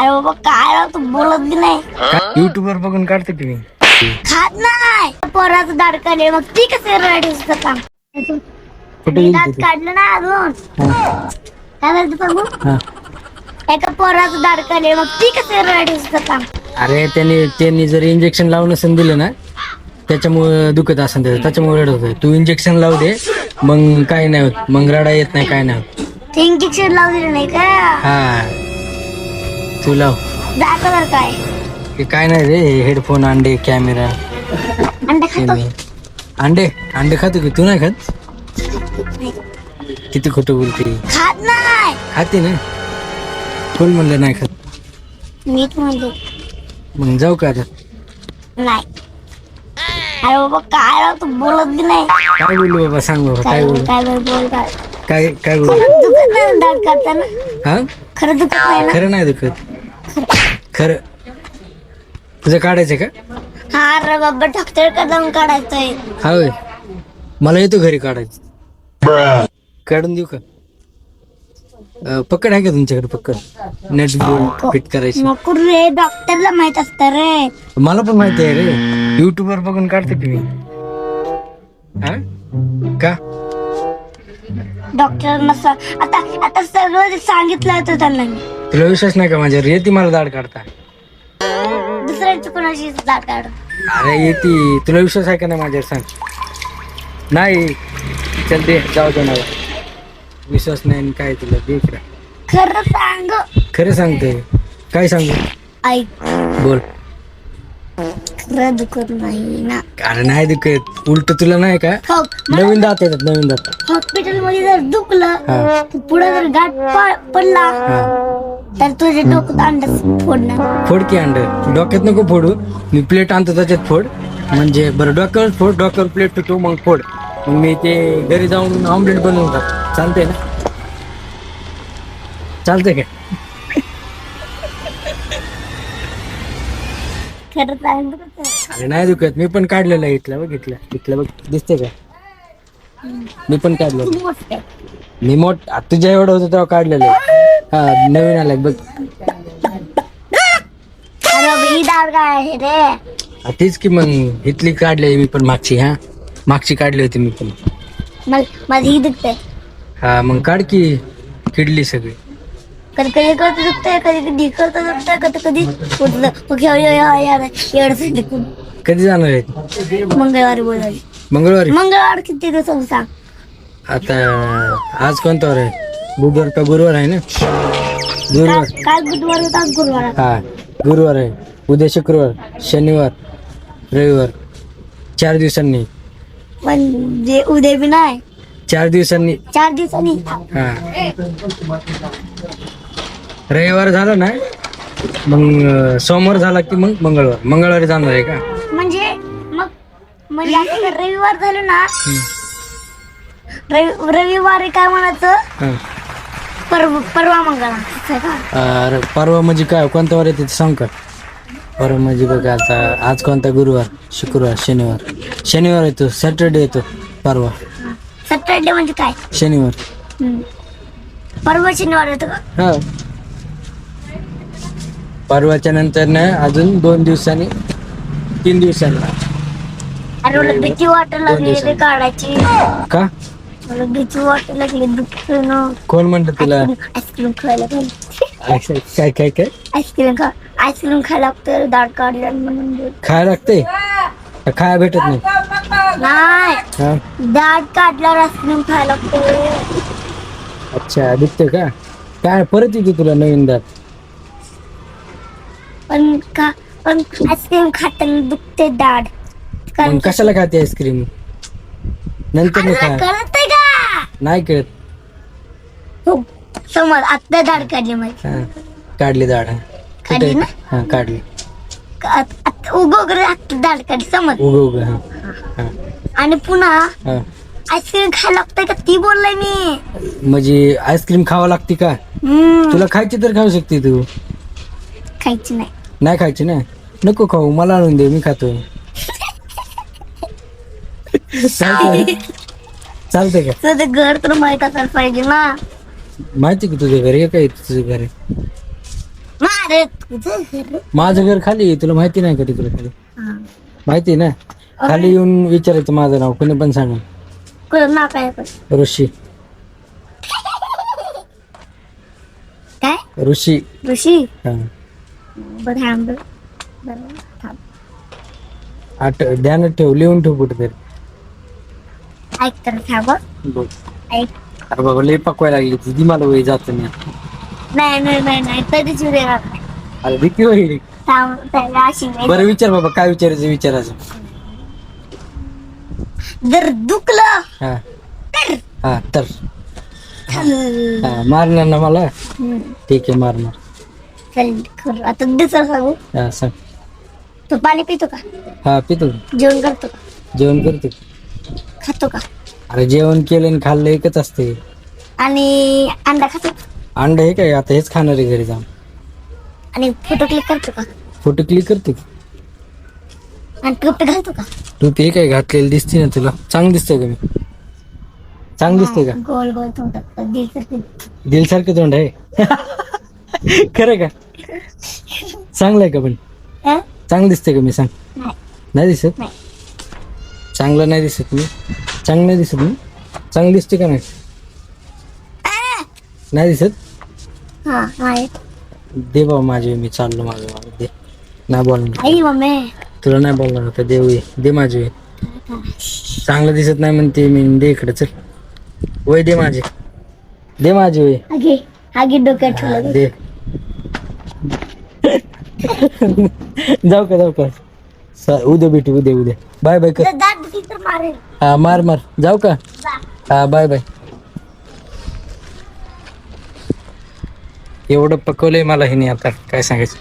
अरे बाबा काय राव, तू बोलत बी नाही. युट्यूब वर बघून काढते की मी. खात नाही पोराचं दाढ काढले, मग ती कसं रडायचं काम. कुठे मी गेली दात होती? काढलं ना अजून. काय म्हणते सांगू, हा. एका पोराचं दाढ काढले, मग ती कसं रडायचं काम. अरे त्यांनी जर इंजेक्शन लावून नसेल दिलं ना, त्याच्यामुळे दुखत असेल त्याच्यामुळे रडत होतं. तू इंजेक्शन लावू दे, मग काय नाही होत, मग रडा येत नाही, काय नाही होत. ते इंजेक्शन लावून दिलं नाही का, हा तू लाव. दाखवर काय हे काय नाही रे, हेडफोन, अंडे, कॅमेरा. अंडा खातो. अंडे खातो की तू नाही खात? किती खोटं बोलते. खात नाही. खाते ना, कोण म्हणलं नाही खात? मीच म्हणते मग जाऊ का आता? नाही. अरे बाबा काय राव, तू बोलत बी नाही. काय बोलू बाबा, सांग बाबा काय बोलू. काय बोल काय काय काय बोलू? खरं दुखत नाही दाढ काढताना. हा खरं दुखत नाही ना. खरं नाही दुखत. खरं तुझं काढायचं का? हा रे बाबा, डॉक्टर कदम काढायचंय. हा होय, मला येतो घरी काढायचं. काढून देऊ का? पकड आहे का तुमच्याकडे? पकड नेट बोल्ट फिट करायची. नको रे, डॉक्टरला माहित असत रे. मला पण माहिती आहे रे, युट्यूब वर बघून काढते की मी. हा का? डॉक्टरांना आता सगळं सांगितलं होतं त्यांना मी. तुला विश्वास नाही का माझ्यावर? येते मला दाढ काढता. दुसऱ्यांची कोणाची दाढ काढ. अरे येते, तुला विश्वास आहे का नाही माझ्यावर? सांग. नाही, चल दे, जाऊ दे. मला विश्वास नाही आणि काय तुला दे इकडे. खरं सांग. खरं सांगते. काय सांगू? ऐक, बोल. खरं दुखत नाही ना. अरे नाही दुखत, उलट तुला नाही का हो, नवीन दात येतात, नवीन दात. हॉस्पिटल मध्ये जर दुखलं, हा. तर पुढे जर गाठ पडला, हा. तर तुझ्या डोक्यात अंडच फोडणार. फोड की अंड. डोक्यात नको फोडू, मी प्लेट आणतो त्याच्यात फोड. म्हणजे बरं डोक्यावर फोड, डोक्यावर प्लेट ठेवतो, मग फोड. मग मी ते घरी जाऊन ऑमलेट बनवून टाक. चालतंय ना? चालतंय का? खरं सांग. अरे नाही दुखत, मी पण काढलेलं आहे. इथलं बघ, दिसते का? मी पण काढलेलं. तू मोठं आहे. मी तुझ्या एवढं होतं तेव्हा काढलेलं आहे. हा नवीन आलाय बघ. अरे बाबा, ही दाढ काय आहे रे? हा, तीच की मग इथली काढली मी पण मागची काढली होती मी पण. माझी ही दुखते. हा मग काढ की, किडली सगळी. कधी कधी करत दुखतंय, कधी कधी करत दुखतंय, कधी कधी उठलं दुखून. कधी जाणार आहेत? मंगळवारी बोलायची. मंगळवारी. मंगळवार किती दिवस सांग. आता आज कोणता वार आहे? बुधवार का गुरुवार आहे ना? गुरुवार. काल बुधवार होता, आज गुरुवार आहे. हा गुरुवार आहे. उद्या शुक्रवार, शनिवार, रविवार. 4 दिवसांनी. पण जे उद्या बी नाही, 4 दिवसांनी. 4 दिवसांनी. हा रविवार झाला ना, मग सोमवार झाला की मग मंगळवारी जाणार आहे का? म्हणजे आता रविवार झालं ना, रविवारी काय म्हणायचं, हा. परवा मंगळवार. अरे परवा म्हणजे काय, कोणता वार येते ते सांग का? परवा म्हणजे बघा, आता आज कोणता? गुरुवार, शुक्रवार, शनिवार येतो, सॅटर्डे येतो. परवा सॅटर्डे म्हणजे काय? शनिवार. परवा शनिवार येतो का? हा परवाच्या नंतर ना अजून 2 दिवसांनी, 3 दिवसांनी. अरे मला भीती वाटायला लागली रे काढायची. का? मला भीती वाटायला लागली, दुखतोय ना. कोण म्हणतं तुला? आईस्क्रीम खायला पाहिजे. काय आईस्क्रीम खायला लागतं दाढ काढल्या म्हणून. खायला लागते? खाया भेटत नाही? नाही, हा दाढ काढल्यावर आईस्क्रीम खायला लागतं. अच्छा, दुखते का? काय परत येते तुला नवीन दात? पण आईस्क्रीम खाताना दुखते दाढ. मग कशाला खाते आईस्क्रीम? नंतर नाही खा. कळतंय का? नाही कळत. हो, समज आता दाढ काढली माझी. हा काढली दाढ. काढली ना? हा काढली. उगं आता दाढ काढली समज. उग हा हा आणि पुन्हा हा. आईस्क्रीम खायला लागतंय का ती बोललाय मी. म्हणजे आईस्क्रीम खावा लागते का? तुला खायची तर खाऊ शकते तू. खायची नाही. नाही खायची ना? नको खाऊ, मला आणून दे, मी खातो. चालतंय का? तुझं घर तर माहित असायला पाहिजे ना. माहिती की तुझ्या घरी काय तुझं घर आहे? मारे तुझं घर. माझं घर खाली आहे, तुला माहिती नाही का तिकडे खाली? हा. माहिती आहे ना? खाली येऊन विचारायचं माझं नाव, कोणी पण सांगा. कोण नाव काय पण? ऋषी. काय ऋषी. ऋषी. हा. बरं थांब बरं थांब. ध्यानात ठेव, लिहून ठेव कुठे तरी. ऐक तर थांब. बघ. ऐक. अरे बाबा लई पकवायला लागली ती मला वय जात नाही. नाही कधीच उद्या येणार नाही. अरे भीती होईल. थांब त्याला अशी नाही. बरं विचार बाबा, काय विचारायचं. जर दुखलं हा हा तर चल. हा मारणार ना मला? ठीक आहे मारणार. चल खरं आता दुसरं सांगू. हा सांग. तू पाणी पितो का? हा पितो. जेवण करतो का? जेवण करतो. खातो का? अरे जेवण केलं आणि खाल्लं एकच असते. आणि अंडा खातो का? अंड हे काय आता हेच खाणार आहे घरी जाऊन. आणि फोटो क्लिक करतो का? फोटो क्लिक करते. आणि टोपी घालतो का? तू ते काय घातलेली दिसते ना तुला? चांगली दिसते का मी? चांगली दिसते का? गोल गोल तोंडात दिल दिल सारखं तोंड आहे. खरं का? चांगलं आहे का पण? चांगलं दिसते का मी? सांग. नाही दिसत? नाही. चांगलं नाही दिसत मी? चांगलं नाही दिसत मी? चांगलं दिसते का नाही? नाही दिसत? हा आहे. दे बाबा माझे, मी चाललो माझं दे. नाही बोलणार आई मम्मी. तुला, नाही बोलणार होता. देऊ दे माझे. चांगलं दिसत नाही म्हणते मी. दे इकडे चल. वय दे माझे. दे माझे वय. आगे डोक्यात हा, ठेवलं. दे. जाऊ का उद्या भेटू. उद्या बाय बाय कर. दात दिली तर मारेल. हा मार जाऊ का? हा बाय बाय. एवढं पकवलंय मला हिने, आता काय सांगायचं.